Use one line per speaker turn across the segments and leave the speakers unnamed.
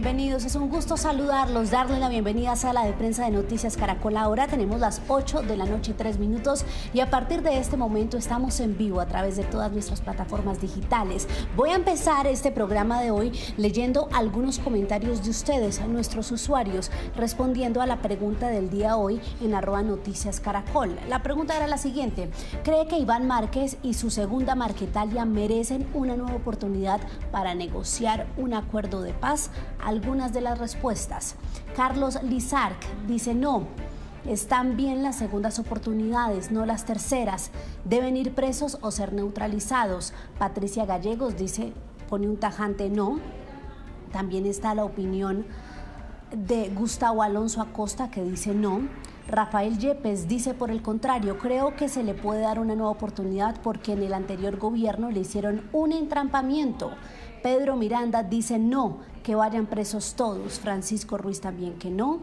bienvenidos. Es un gusto saludarlos, darle la bienvenida a Sala de Prensa de Noticias Caracol. Ahora tenemos las 8 de la noche y 3 minutos y a partir de este momento estamos en vivo a través de todas nuestras plataformas digitales. Voy a empezar este programa de hoy leyendo algunos comentarios de ustedes, nuestros usuarios, respondiendo a la pregunta del día hoy en @Noticias Caracol. La pregunta era la siguiente: ¿cree que Iván Márquez y su segunda Marquetalia merecen una nueva oportunidad para negociar un acuerdo de paz? Algunas de las respuestas. Carlos Lizark dice no. Están bien las segundas oportunidades, no las terceras. Deben ir presos o ser neutralizados. Patricia Gallegos dice, pone un tajante no. También está la opinión de Gustavo Alonso Acosta, que dice no. Rafael Yepes dice por el contrario, creo que se le puede dar una nueva oportunidad porque en el anterior gobierno le hicieron un entrampamiento. Pedro Miranda dice no, que vayan presos todos. Francisco Ruiz también que no.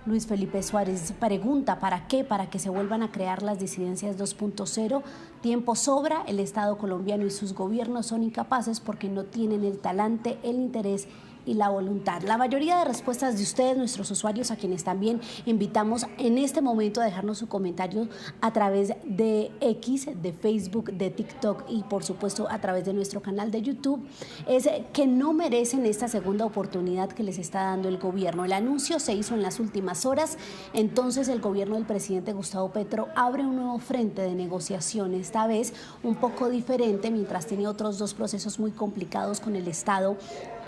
Luis Felipe Suárez pregunta, ¿para qué? Para que se vuelvan a crear las disidencias 2.0. Tiempo sobra, el Estado colombiano y sus gobiernos son incapaces porque no tienen el talante, el interés y la voluntad. La mayoría de respuestas de ustedes, nuestros usuarios, a quienes también invitamos en este momento a dejarnos su comentario a través de X, de Facebook, de TikTok y por supuesto a través de nuestro canal de YouTube, es que no merecen esta segunda oportunidad que les está dando el gobierno. El anuncio se hizo en las últimas horas, entonces el gobierno del presidente Gustavo Petro abre un nuevo frente de negociación, esta vez un poco diferente, mientras tiene otros dos procesos muy complicados con el Estado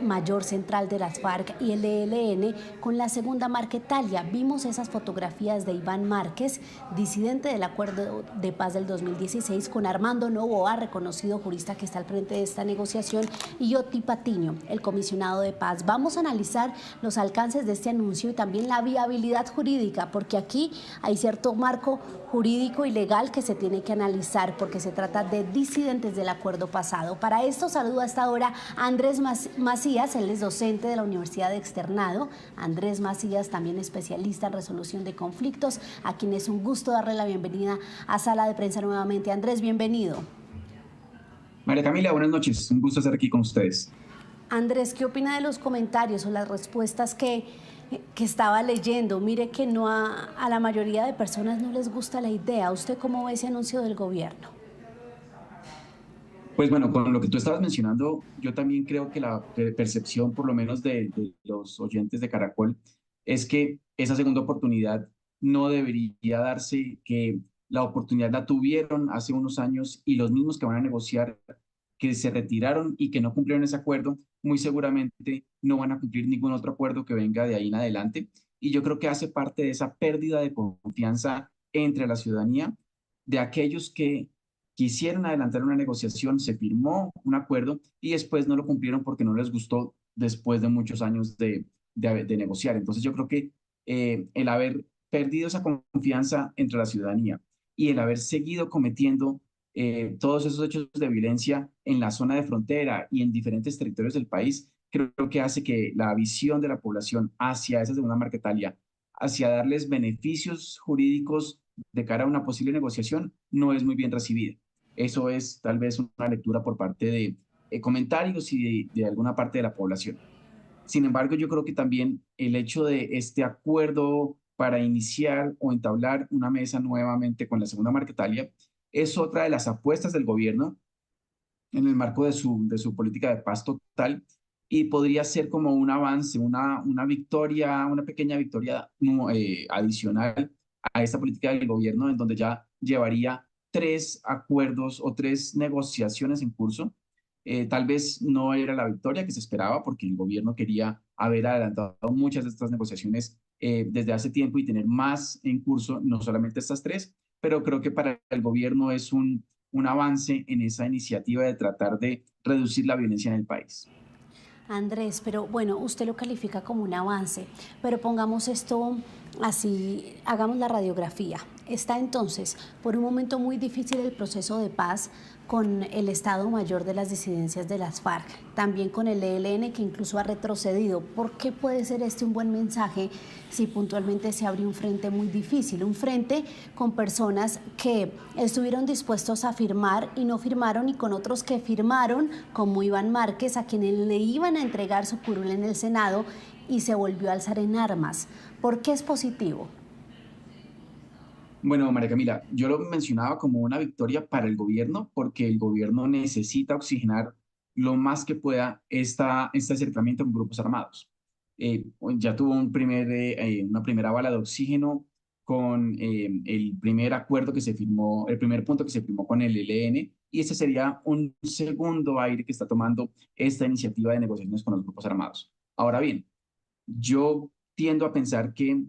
Mayor Central de las FARC y el ELN con la segunda Marquetalia. Vimos esas fotografías de Iván Márquez, disidente del acuerdo de paz del 2016, con Armando Noboa, reconocido jurista que está al frente de esta negociación, y Oti Patiño, el comisionado de paz. Vamos a analizar los alcances de este anuncio y también la viabilidad jurídica, porque aquí hay cierto marco jurídico y legal que se tiene que analizar porque se trata de disidentes del acuerdo pasado. Para esto saludo a esta hora a Andrés Macías, él es docente de la Universidad de Externado. Andrés Macías, también especialista en resolución de conflictos, a quien es un gusto darle la bienvenida a Sala de Prensa nuevamente. Andrés, bienvenido.
María Camila, buenas noches, un gusto estar aquí con ustedes.
Andrés, ¿qué opina de los comentarios o las respuestas que estaba leyendo? Mire que no a la mayoría de personas no les gusta la idea. ¿Usted cómo ve ese anuncio del gobierno?
Pues bueno, con lo que tú estabas mencionando, yo también creo que la percepción, por lo menos de los oyentes de Caracol, es que esa segunda oportunidad no debería darse, que la oportunidad la tuvieron hace unos años y los mismos que van a negociar, que se retiraron y que no cumplieron ese acuerdo, muy seguramente no van a cumplir ningún otro acuerdo que venga de ahí en adelante. Y yo creo que hace parte de esa pérdida de confianza entre la ciudadanía, de aquellos que quisieron adelantar una negociación, se firmó un acuerdo y después no lo cumplieron porque no les gustó después de muchos años de negociar. Entonces yo creo que el haber perdido esa confianza entre la ciudadanía y el haber seguido cometiendo todos esos hechos de violencia en la zona de frontera y en diferentes territorios del país, creo que hace que la visión de la población hacia esa segunda Marquetalia, hacia darles beneficios jurídicos de cara a una posible negociación, no es muy bien recibida. Eso es tal vez una lectura por parte de comentarios y de alguna parte de la población. Sin embargo, yo creo que también el hecho de este acuerdo para iniciar o entablar una mesa nuevamente con la segunda Marquetalia es otra de las apuestas del gobierno en el marco de su política de paz total y podría ser como un avance, una victoria, una pequeña victoria adicional a esta política del gobierno en donde ya llevaría 3 acuerdos o 3 negociaciones en curso. Tal vez no era la victoria que se esperaba porque el gobierno quería haber adelantado muchas de estas negociaciones desde hace tiempo y tener más en curso, no solamente estas 3, pero creo que para el gobierno es un avance en esa iniciativa de tratar de reducir la violencia en el país.
Andrés, pero bueno, usted lo califica como un avance, pero pongamos esto así, hagamos la radiografía. Está entonces por un momento muy difícil el proceso de paz con el Estado Mayor de las disidencias de las FARC, también con el ELN que incluso ha retrocedido. ¿Por qué puede ser este un buen mensaje si puntualmente se abre un frente muy difícil? Un frente con personas que estuvieron dispuestos a firmar y no firmaron, y con otros que firmaron, como Iván Márquez, a quienes le iban a entregar su curul en el Senado y se volvió a alzar en armas. ¿Por qué es positivo?
Bueno, María Camila, yo lo mencionaba como una victoria para el gobierno porque el gobierno necesita oxigenar lo más que pueda este acercamiento con grupos armados. Ya tuvo una primera bala de oxígeno con el primer acuerdo que se firmó, el primer punto que se firmó con el ELN, y ese sería un segundo aire que está tomando esta iniciativa de negociaciones con los grupos armados. Ahora bien, yo tiendo a pensar que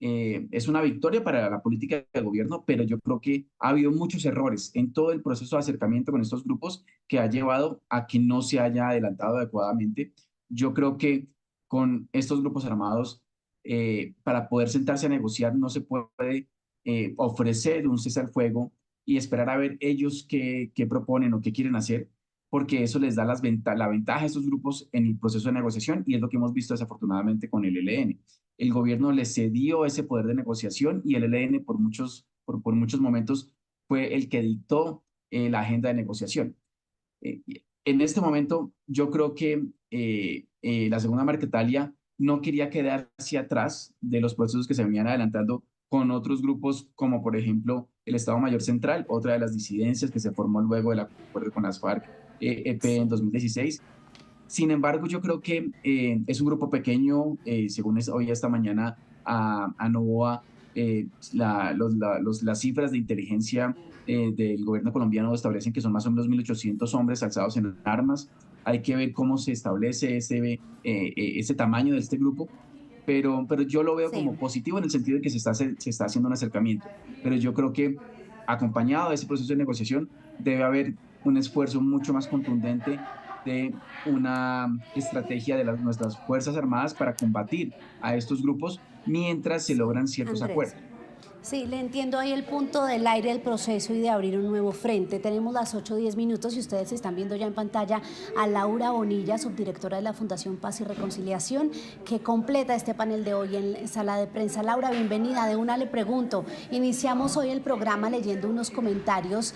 es una victoria para la política del gobierno, pero yo creo que ha habido muchos errores en todo el proceso de acercamiento con estos grupos que ha llevado a que no se haya adelantado adecuadamente. Yo creo que con estos grupos armados, para poder sentarse a negociar, no se puede ofrecer un cese al fuego y esperar a ver ellos qué proponen o qué quieren hacer, porque eso les da la ventaja a estos grupos en el proceso de negociación, y es lo que hemos visto desafortunadamente con el ELN. El gobierno les cedió ese poder de negociación y el ELN por muchos momentos fue el que dictó la agenda de negociación. Eh, en este momento, yo creo que la segunda Marquetalia no quería quedarse atrás de los procesos que se venían adelantando con otros grupos, como por ejemplo el Estado Mayor Central, otra de las disidencias que se formó luego del acuerdo con las FARC, EP en 2016. Sin embargo, yo creo que es un grupo pequeño, según hoy esta mañana a Novoa, las cifras de inteligencia del gobierno colombiano establecen que son más o menos 1.800 hombres alzados en armas. Hay que ver cómo se establece ese tamaño de este grupo, pero yo lo veo
Sí.
como positivo en el sentido de que se está haciendo un acercamiento. Pero yo creo que acompañado de ese proceso de negociación debe haber un esfuerzo mucho más contundente de una estrategia de nuestras Fuerzas Armadas para combatir a estos grupos mientras se logran ciertos
Andrés.
acuerdos.
Sí, le entiendo ahí el punto del aire del proceso y de abrir un nuevo frente. Tenemos las 8:10 y ustedes están viendo ya en pantalla a Laura Bonilla, subdirectora de la Fundación Paz y Reconciliación, que completa este panel de hoy en sala de prensa. Laura, bienvenida. De una le pregunto, iniciamos hoy el programa leyendo unos comentarios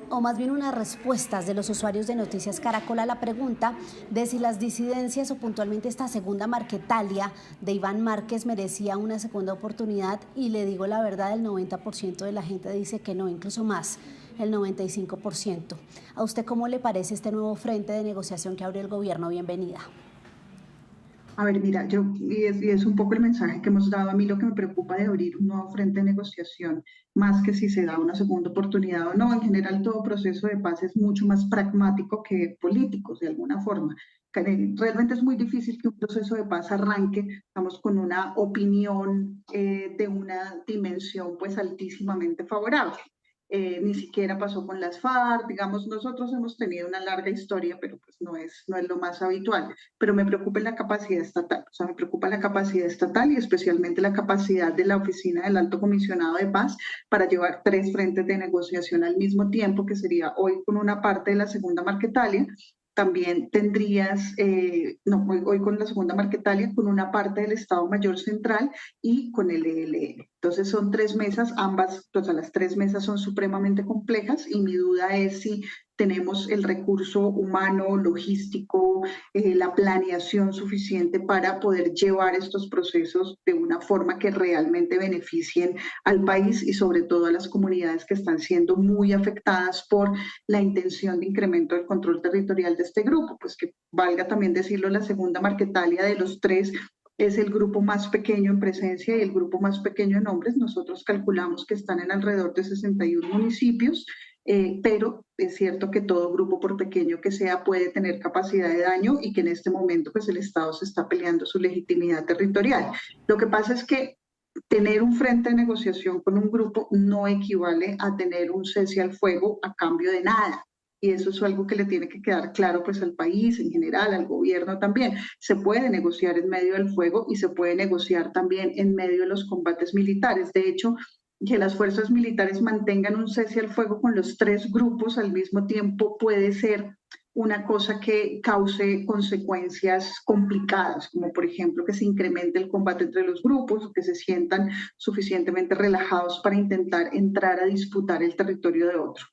o más bien unas respuestas de los usuarios de Noticias Caracol a la pregunta de si las disidencias o puntualmente esta segunda Marquetalia de Iván Márquez merecía una segunda oportunidad, y le digo la verdad, el 90% de la gente dice que no, incluso más, el 95%. ¿A usted cómo le parece este nuevo frente de negociación que abrió el gobierno? Bienvenida.
A ver, mira, y es un poco el mensaje que hemos dado. A mí lo que me preocupa de abrir un nuevo frente de negociación, más que si se da una segunda oportunidad o no. En general, todo proceso de paz es mucho más pragmático que político, de alguna forma. Realmente es muy difícil que un proceso de paz arranque, estamos con una opinión de una dimensión pues altísimamente favorable. Ni siquiera pasó con las FARC, digamos, nosotros hemos tenido una larga historia, pero pues no es lo más habitual. Pero me preocupa la capacidad estatal, o sea, me preocupa la capacidad estatal y especialmente la capacidad de la Oficina del Alto Comisionado de Paz para llevar 3 frentes de negociación al mismo tiempo, que sería hoy con una parte de la segunda Marquetalia. También tendrías, hoy con la segunda Marquetalia, con una parte del Estado Mayor Central y con el ELN. Entonces son 3 mesas, ambas, o sea, las 3 mesas son supremamente complejas, y mi duda es si tenemos el recurso humano, logístico, la planeación suficiente para poder llevar estos procesos de una forma que realmente beneficien al país y sobre todo a las comunidades que están siendo muy afectadas por la intención de incremento del control territorial de este grupo. Pues que valga también decirlo, la segunda Marquetalia de los 3 es el grupo más pequeño en presencia y el grupo más pequeño en hombres. Nosotros calculamos que están en alrededor de 61 municipios, pero es cierto que todo grupo, por pequeño que sea, puede tener capacidad de daño, y que en este momento pues el Estado se está peleando su legitimidad territorial. Lo que pasa es que tener un frente de negociación con un grupo no equivale a tener un cese al fuego a cambio de nada. Y eso es algo que le tiene que quedar claro pues al país en general, al gobierno también. Se puede negociar en medio del fuego y se puede negociar también en medio de los combates militares. De hecho, que las fuerzas militares mantengan un cese al fuego con los 3 grupos al mismo tiempo puede ser una cosa que cause consecuencias complicadas, como por ejemplo que se incremente el combate entre los grupos o que se sientan suficientemente relajados para intentar entrar a disputar el territorio de otro.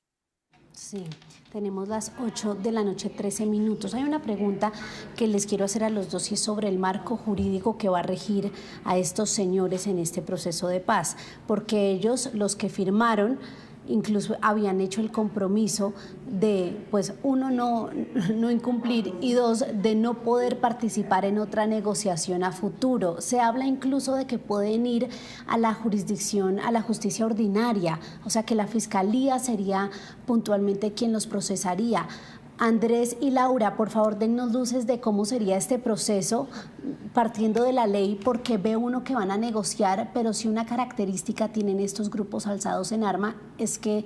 Sí, tenemos las 8 de la noche, 13 minutos. Hay una pregunta que les quiero hacer a los dos y es sobre el marco jurídico que va a regir a estos señores en este proceso de paz, porque ellos, los que firmaron, incluso habían hecho el compromiso de, pues, uno, no incumplir y dos, de no poder participar en otra negociación a futuro. Se habla incluso de que pueden ir a la jurisdicción, a la justicia ordinaria, o sea que la fiscalía sería puntualmente quien los procesaría. Andrés y Laura, por favor, dennos luces de cómo sería este proceso partiendo de la ley, porque ve uno que van a negociar, pero si una característica tienen estos grupos alzados en armas es que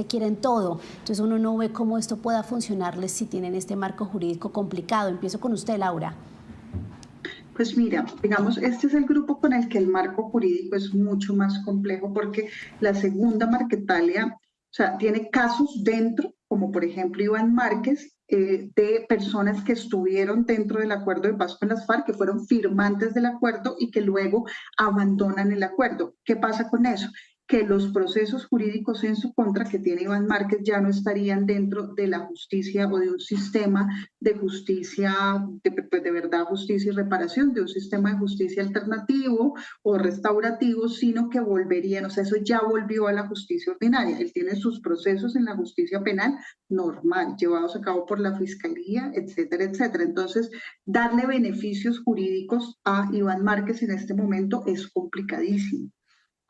quieren todo. Entonces uno no ve cómo esto pueda funcionarles si tienen este marco jurídico complicado. Empiezo con usted, Laura.
Pues mira, digamos, este es el grupo con el que el marco jurídico es mucho más complejo porque la segunda Marquetalia, o sea, tiene casos dentro, como por ejemplo Iván Márquez, de personas que estuvieron dentro del acuerdo de paz con las FARC, que fueron firmantes del acuerdo y que luego abandonan el acuerdo. ¿Qué pasa con eso? Que los procesos jurídicos en su contra que tiene Iván Márquez ya no estarían dentro de la justicia o de un sistema de justicia, de verdad justicia y reparación, de un sistema de justicia alternativo o restaurativo, sino que volverían, o sea, eso ya volvió a la justicia ordinaria. Él tiene sus procesos en la justicia penal normal, llevados a cabo por la fiscalía, etcétera, etcétera. Entonces, darle beneficios jurídicos a Iván Márquez en este momento es complicadísimo.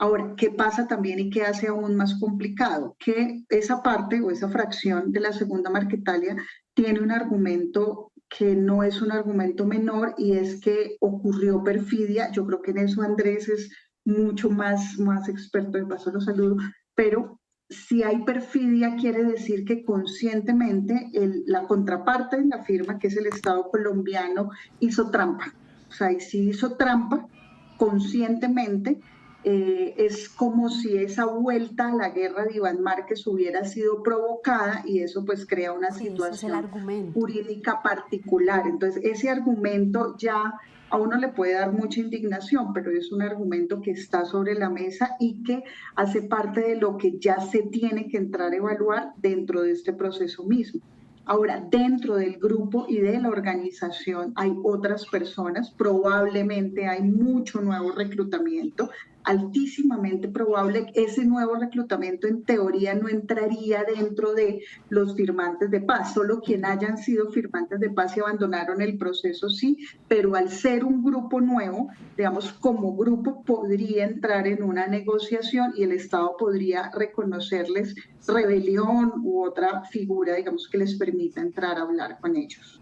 Ahora, ¿qué pasa también y qué hace aún más complicado? Que esa parte o esa fracción de la segunda Marquetalia tiene un argumento que no es un argumento menor y es que ocurrió perfidia. Yo creo que en eso Andrés es mucho más experto, de paso lo saludo, pero si hay perfidia quiere decir que conscientemente la contraparte en la firma, que es el Estado colombiano, hizo trampa. O sea, y si hizo trampa conscientemente, es como si esa vuelta a la guerra de Iván Márquez hubiera sido provocada y eso pues crea una situación jurídica particular. Entonces ese argumento ya a uno le puede dar mucha indignación, pero es un argumento que está sobre la mesa y que hace parte de lo que ya se tiene que entrar a evaluar dentro de este proceso mismo. Ahora, dentro del grupo y de la organización hay otras personas, probablemente hay mucho nuevo reclutamiento, altísimamente probable que ese nuevo reclutamiento en teoría no entraría dentro de los firmantes de paz, solo quien hayan sido firmantes de paz y abandonaron el proceso sí, pero al ser un grupo nuevo, digamos, como grupo podría entrar en una negociación y el Estado podría reconocerles rebelión u otra figura, digamos, que les permita entrar a hablar con ellos.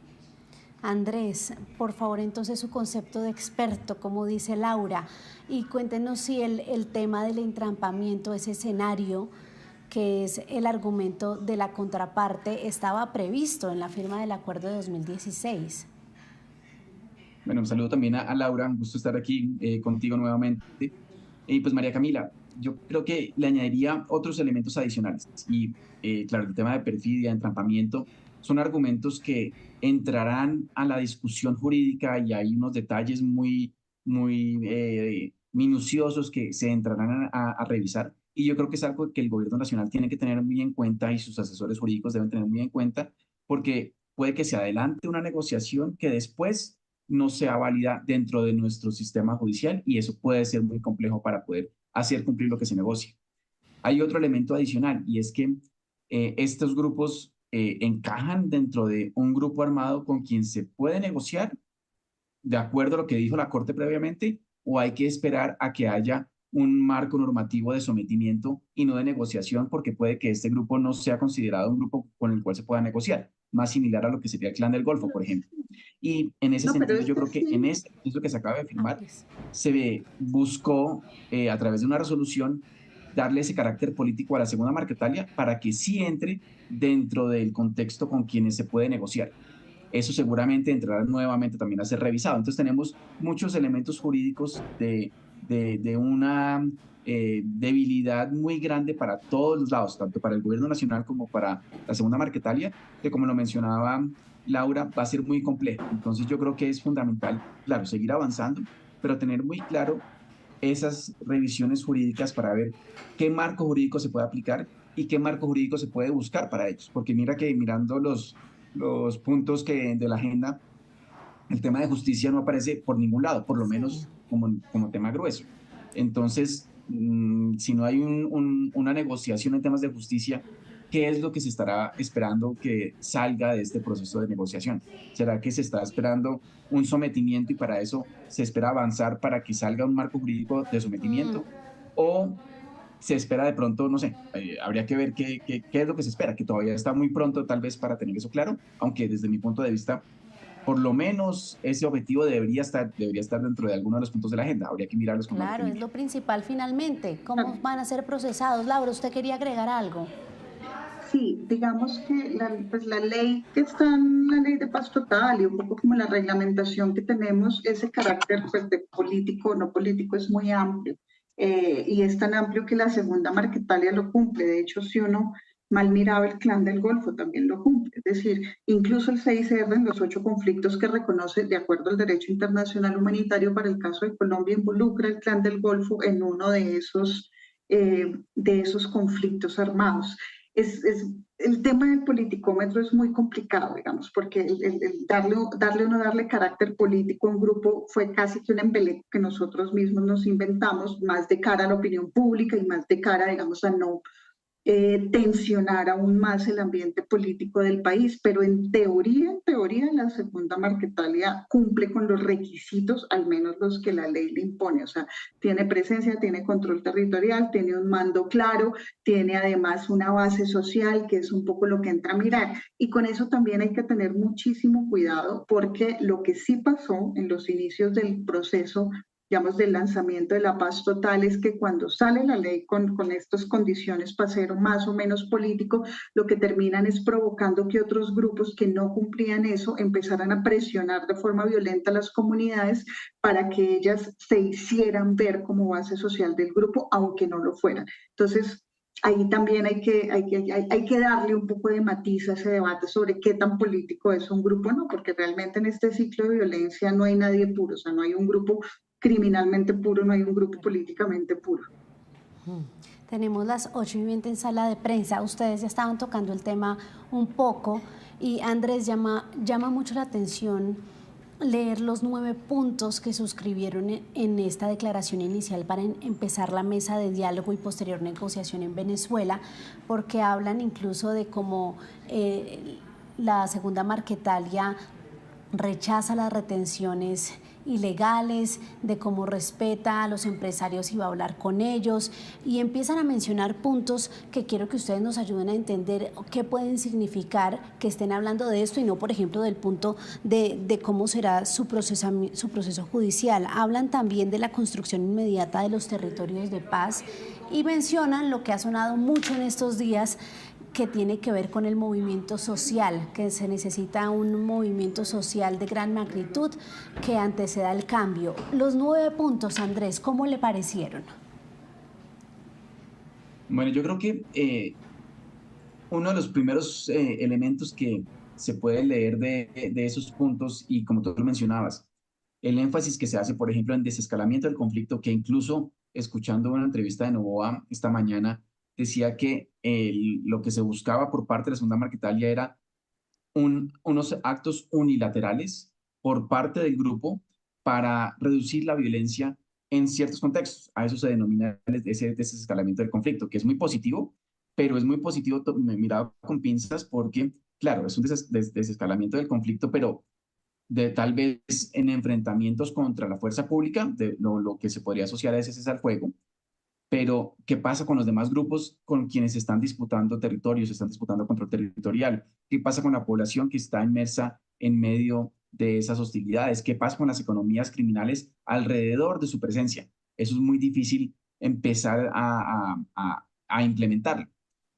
Andrés, por favor, entonces su concepto de experto, como dice Laura, y cuéntenos si el tema del entrampamiento, ese escenario que es el argumento de la contraparte, estaba previsto en la firma del acuerdo de 2016.
Bueno, un saludo también a Laura, un gusto estar aquí contigo nuevamente. Y pues María Camila, yo creo que le añadiría otros elementos adicionales. Y claro, el tema de perfidia, entrampamiento, son argumentos que entrarán a la discusión jurídica y hay unos detalles muy minuciosos que se entrarán a revisar. Y yo creo que es algo que el gobierno nacional tiene que tener muy en cuenta y sus asesores jurídicos deben tener muy en cuenta, porque puede que se adelante una negociación que después no sea válida dentro de nuestro sistema judicial y eso puede ser muy complejo para poder hacer cumplir lo que se negocia. Hay otro elemento adicional y es que estos grupos encajan dentro de un grupo armado con quien se puede negociar de acuerdo a lo que dijo la Corte previamente o hay que esperar a que haya un marco normativo de sometimiento y no de negociación porque puede que este grupo no sea considerado un grupo con el cual se pueda negociar, más similar a lo que sería el Clan del Golfo, por ejemplo. Y en ese sentido yo creo que en este proceso que se acaba de firmar se buscó a través de una resolución darle ese carácter político a la segunda Marquetalia para que sí entre dentro del contexto con quienes se puede negociar. Eso seguramente entrará nuevamente también a ser revisado. Entonces tenemos muchos elementos jurídicos de una debilidad muy grande para todos los lados, tanto para el gobierno nacional como para la segunda Marquetalia, que como lo mencionaba Laura, va a ser muy complejo. Entonces yo creo que es fundamental, claro, seguir avanzando, pero tener muy claro esas revisiones jurídicas para ver qué marco jurídico se puede aplicar y qué marco jurídico se puede buscar para ellos. Porque mira que mirando los puntos de la agenda, el tema de justicia no aparece por ningún lado, por lo
Sí.
menos como tema grueso. Entonces, si no hay una negociación en temas de justicia, ¿qué es lo que se estará esperando que salga de este proceso de negociación? ¿Será que se está esperando un sometimiento y para eso se espera avanzar para que salga un marco jurídico de
Mm.
sometimiento? ¿O se espera de pronto, no sé, habría que ver qué es lo que se espera, que todavía está muy pronto tal vez para tener eso claro, aunque desde mi punto de vista por lo menos ese objetivo debería estar dentro de alguno de los puntos de la agenda. Habría que mirarlos con más
Claro, es lo
detenimiento.
principal finalmente. ¿Cómo
Claro.
van a ser procesados? Laura, ¿usted quería agregar algo?
Sí, digamos que pues la ley que está en la ley de paz total y un poco como la reglamentación que tenemos, ese carácter pues, de político o no político es muy amplio. Y es tan amplio que la segunda Marquetalia lo cumple. De hecho, si uno mal miraba el Clan del Golfo, también lo cumple. Es decir, incluso el CICR en los 8 conflictos que reconoce de acuerdo al derecho internacional humanitario para el caso de Colombia involucra el Clan del Golfo en uno de esos conflictos armados. El tema del politicómetro es muy complicado, digamos, porque darle carácter político a un grupo fue casi que un embeleco que nosotros mismos nos inventamos, más de cara a la opinión pública y más de cara, digamos, a no tensionar aún más el ambiente político del país, pero en teoría, la segunda Marquetalia cumple con los requisitos, al menos los que la ley le impone, o sea, tiene presencia, tiene control territorial, tiene un mando claro, tiene además una base social, que es un poco lo que entra a mirar, y con eso también hay que tener muchísimo cuidado, porque lo que sí pasó en los inicios del proceso digamos, del lanzamiento de la paz total es que cuando sale la ley con estas condiciones para ser más o menos político, lo que terminan es provocando que otros grupos que no cumplían eso empezaran a presionar de forma violenta a las comunidades para que ellas se hicieran ver como base social del grupo, aunque no lo fueran. Entonces, ahí también hay que darle un poco de matiz a ese debate sobre qué tan político es un grupo, ¿no? Porque realmente en este ciclo de violencia no hay nadie puro, o sea, no hay un grupo criminalmente puro, no hay un grupo políticamente puro.
Tenemos las 8:20 en sala de prensa. Ustedes ya estaban tocando el tema un poco y Andrés llama mucho la atención leer los 9 puntos que suscribieron en esta declaración inicial para empezar la mesa de diálogo y posterior negociación en Venezuela, porque hablan incluso de cómo la segunda Marquetalia rechaza las retenciones ilegales, de cómo respeta a los empresarios y va a hablar con ellos, y empiezan a mencionar puntos que quiero que ustedes nos ayuden a entender qué pueden significar que estén hablando de esto y no, por ejemplo, del punto de cómo será su proceso judicial. Hablan también de la construcción inmediata de los territorios de paz y mencionan lo que ha sonado mucho en estos días, que tiene que ver con el movimiento social, que se necesita un movimiento social de gran magnitud que anteceda el cambio. Los 9 puntos, Andrés, ¿cómo le parecieron?
Bueno, yo creo que uno de los primeros elementos que se puede leer de esos puntos, y como tú lo mencionabas, el énfasis que se hace, por ejemplo, en desescalamiento del conflicto, que incluso escuchando una entrevista de Novoa esta mañana, decía que lo que se buscaba por parte de la segunda Marquetalia era unos actos unilaterales por parte del grupo para reducir la violencia en ciertos contextos. A eso se denomina ese desescalamiento del conflicto, que es muy positivo, pero es muy positivo mirado con pinzas porque, claro, es un desescalamiento del conflicto, pero de tal vez en enfrentamientos contra la fuerza pública, de lo que se podría asociar a ese cesar al fuego, pero ¿qué pasa con los demás grupos con quienes están disputando territorios, están disputando control territorial? ¿Qué pasa con la población que está inmersa en medio de esas hostilidades? ¿Qué pasa con las economías criminales alrededor de su presencia? Eso es muy difícil empezar a implementarlo.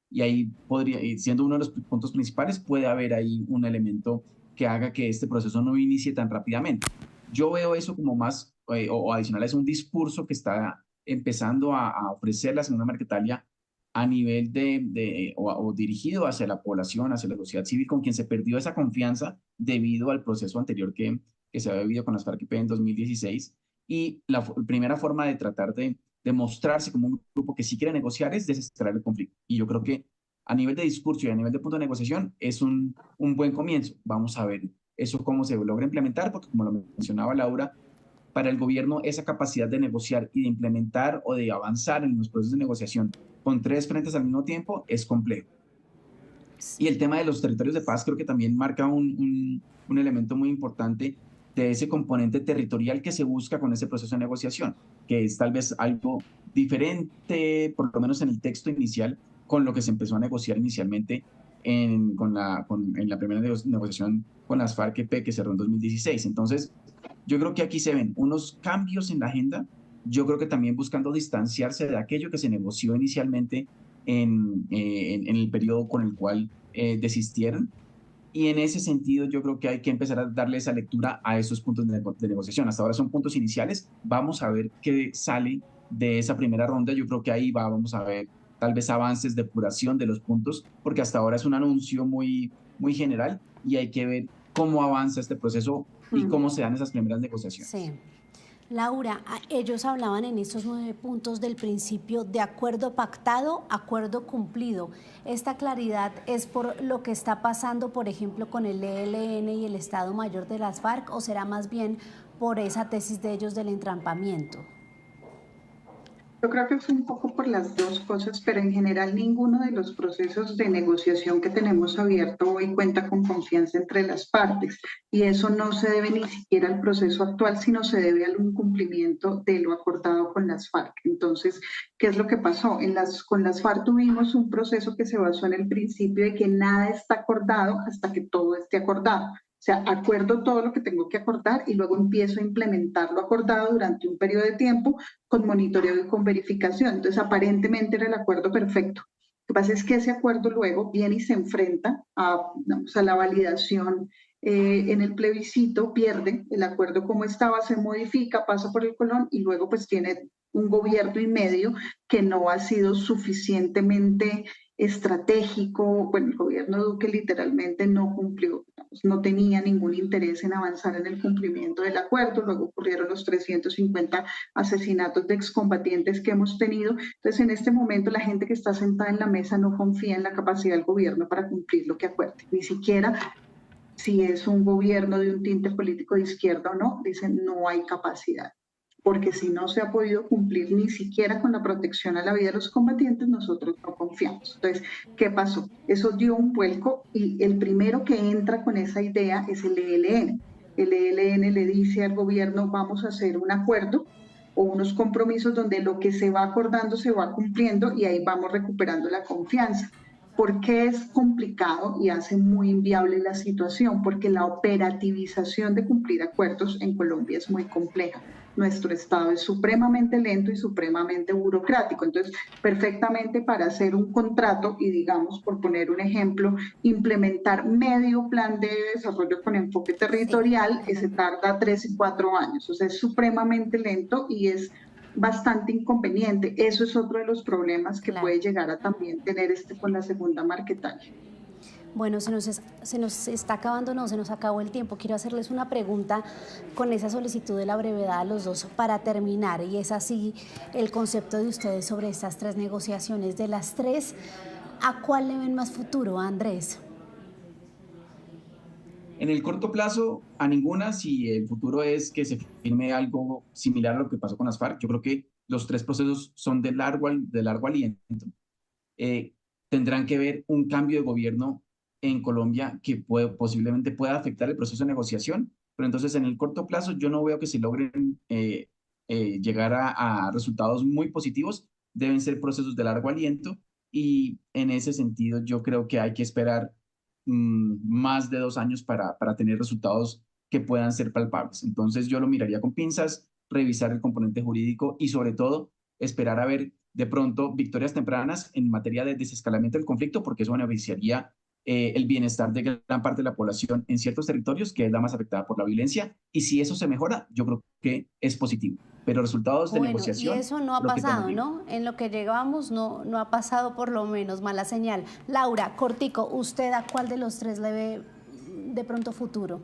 Y ahí podría, y siendo uno de los puntos principales, puede haber ahí un elemento que haga que este proceso no inicie tan rápidamente. Yo veo eso como más, o adicional, es un discurso que está empezando a ofrecer la segunda Marquetalia a nivel o dirigido hacia la población, hacia la sociedad civil, con quien se perdió esa confianza debido al proceso anterior que se había vivido con las FARC-EP en 2016. Y la primera forma de tratar de mostrarse como un grupo que sí quiere negociar es desescalar el conflicto. Y yo creo que a nivel de discurso y a nivel de punto de negociación es un buen comienzo. Vamos a ver eso cómo se logra implementar, porque como lo mencionaba Laura, para el gobierno esa capacidad de negociar y de implementar o de avanzar en los procesos de negociación con tres frentes al mismo tiempo es complejo. Y el tema de los territorios de paz creo que también marca un elemento muy importante de ese componente territorial que se busca con ese proceso de negociación, que es tal vez algo diferente, por lo menos en el texto inicial, con lo que se empezó a negociar inicialmente en la primera negociación con las FARC-EP que cerró en 2016. Entonces, yo creo que aquí se ven unos cambios en la agenda, yo creo que también buscando distanciarse de aquello que se negoció inicialmente en el periodo con el cual desistieron. Y en ese sentido yo creo que hay que empezar a darle esa lectura a esos puntos de negociación. Hasta ahora son puntos iniciales, vamos a ver qué sale de esa primera ronda. Yo creo que ahí vamos a ver tal vez avances, depuración de los puntos, porque hasta ahora es un anuncio muy general y hay que ver cómo avanza este proceso y cómo se dan esas primeras negociaciones.
Sí. Laura, ellos hablaban en estos 9 puntos del principio de acuerdo pactado, acuerdo cumplido. ¿Esta claridad es por lo que está pasando, por ejemplo, con el ELN y el Estado Mayor de las FARC, o será más bien por esa tesis de ellos del entrampamiento?
Yo creo que es un poco por las dos cosas, pero en general ninguno de los procesos de negociación que tenemos abierto hoy cuenta con confianza entre las partes. Y eso no se debe ni siquiera al proceso actual, sino se debe al incumplimiento de lo acordado con las FARC. Entonces, ¿qué es lo que pasó? Con las FARC tuvimos un proceso que se basó en el principio de que nada está acordado hasta que todo esté acordado. O sea, acuerdo todo lo que tengo que acordar y luego empiezo a implementar lo acordado durante un periodo de tiempo con monitoreo y con verificación. Entonces, aparentemente era el acuerdo perfecto. Lo que pasa es que ese acuerdo luego viene y se enfrenta a la validación en el plebiscito, pierde el acuerdo como estaba, se modifica, pasa por el Colón y luego pues tiene un gobierno y medio que no ha sido suficientemente estratégico. Bueno, el gobierno Duque literalmente no cumplió, no tenía ningún interés en avanzar en el cumplimiento del acuerdo. Luego ocurrieron los 350 asesinatos de excombatientes que hemos tenido. Entonces, en este momento, la gente que está sentada en la mesa no confía en la capacidad del gobierno para cumplir lo que acuerde. Ni siquiera si es un gobierno de un tinte político de izquierda o no, dicen no hay capacidad. Porque si no se ha podido cumplir ni siquiera con la protección a la vida de los combatientes, nosotros no confiamos. Entonces, ¿qué pasó? Eso dio un vuelco y el primero que entra con esa idea es el ELN. El ELN le dice al gobierno, vamos a hacer un acuerdo o unos compromisos donde lo que se va acordando se va cumpliendo y ahí vamos recuperando la confianza. ¿Por qué es complicado y hace muy inviable la situación? Porque la operativización de cumplir acuerdos en Colombia es muy compleja. Nuestro Estado es supremamente lento y supremamente burocrático. Entonces, perfectamente para hacer un contrato y, digamos, por poner un ejemplo, implementar medio plan de desarrollo con enfoque territorial, se tarda 3 y 4 años. O sea, es supremamente lento y es bastante inconveniente. Eso es otro de los problemas que puede llegar a también tener con la segunda Marquetalia.
Bueno, se nos está acabando, no, se nos acabó el tiempo. Quiero hacerles una pregunta con esa solicitud de la brevedad a los dos para terminar, y es así el concepto de ustedes sobre estas 3 negociaciones. De las 3, ¿a cuál le ven más futuro, Andrés?
En el corto plazo, a ninguna. Si el futuro es que se firme algo similar a lo que pasó con las FARC, yo creo que los 3 procesos son de largo aliento. Tendrán que ver un cambio de gobierno en Colombia que posiblemente pueda afectar el proceso de negociación, pero entonces en el corto plazo yo no veo que se logren llegar a resultados muy positivos. Deben ser procesos de largo aliento y en ese sentido yo creo que hay que esperar más de 2 años para tener resultados que puedan ser palpables. Entonces yo lo miraría con pinzas, revisar el componente jurídico y sobre todo esperar a ver de pronto victorias tempranas en materia de desescalamiento del conflicto, porque eso beneficiaría el bienestar de gran parte de la población en ciertos territorios, que es la más afectada por la violencia, y si eso se mejora, yo creo que es positivo. Pero resultados de negociación...
Y eso no ha pasado, ¿no? En lo que llegamos no ha pasado, por lo menos, mala señal. Laura, cortico, ¿usted a cuál de los 3 le ve de pronto futuro?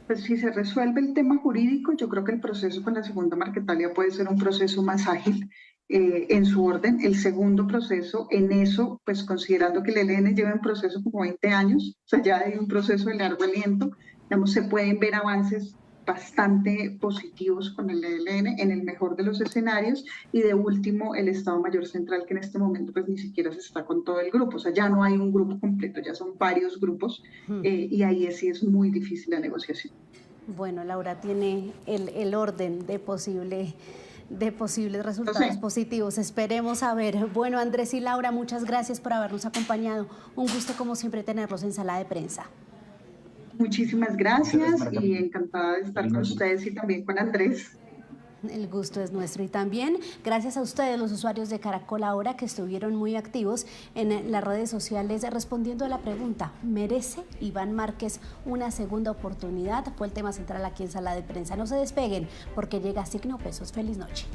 Pues si se resuelve el tema jurídico, yo creo que el proceso con la segunda Marquetalia puede ser un proceso más ágil en su orden. El segundo proceso, en eso, pues considerando que el ELN lleva en proceso como 20 años, o sea, ya hay un proceso de largo aliento, digamos, se pueden ver avances bastante positivos con el ELN en el mejor de los escenarios, y de último el Estado Mayor Central, que en este momento pues ni siquiera se está con todo el grupo, o sea, ya no hay un grupo completo, ya son varios grupos, y ahí sí es muy difícil la negociación.
Bueno, Laura tiene el orden de posibles resultados positivos. Esperemos a ver. Bueno, Andrés y Laura, muchas gracias por habernos acompañado. Un gusto, como siempre, tenerlos en Sala de Prensa.
Muchísimas gracias y encantada de estar con ustedes y también con Andrés.
El gusto es nuestro, y también gracias a ustedes, los usuarios de Caracol Ahora, que estuvieron muy activos en las redes sociales respondiendo a la pregunta: ¿merece Iván Márquez una segunda oportunidad? Fue el tema central aquí en Sala de Prensa. No se despeguen porque llega Signo Pesos. Feliz noche.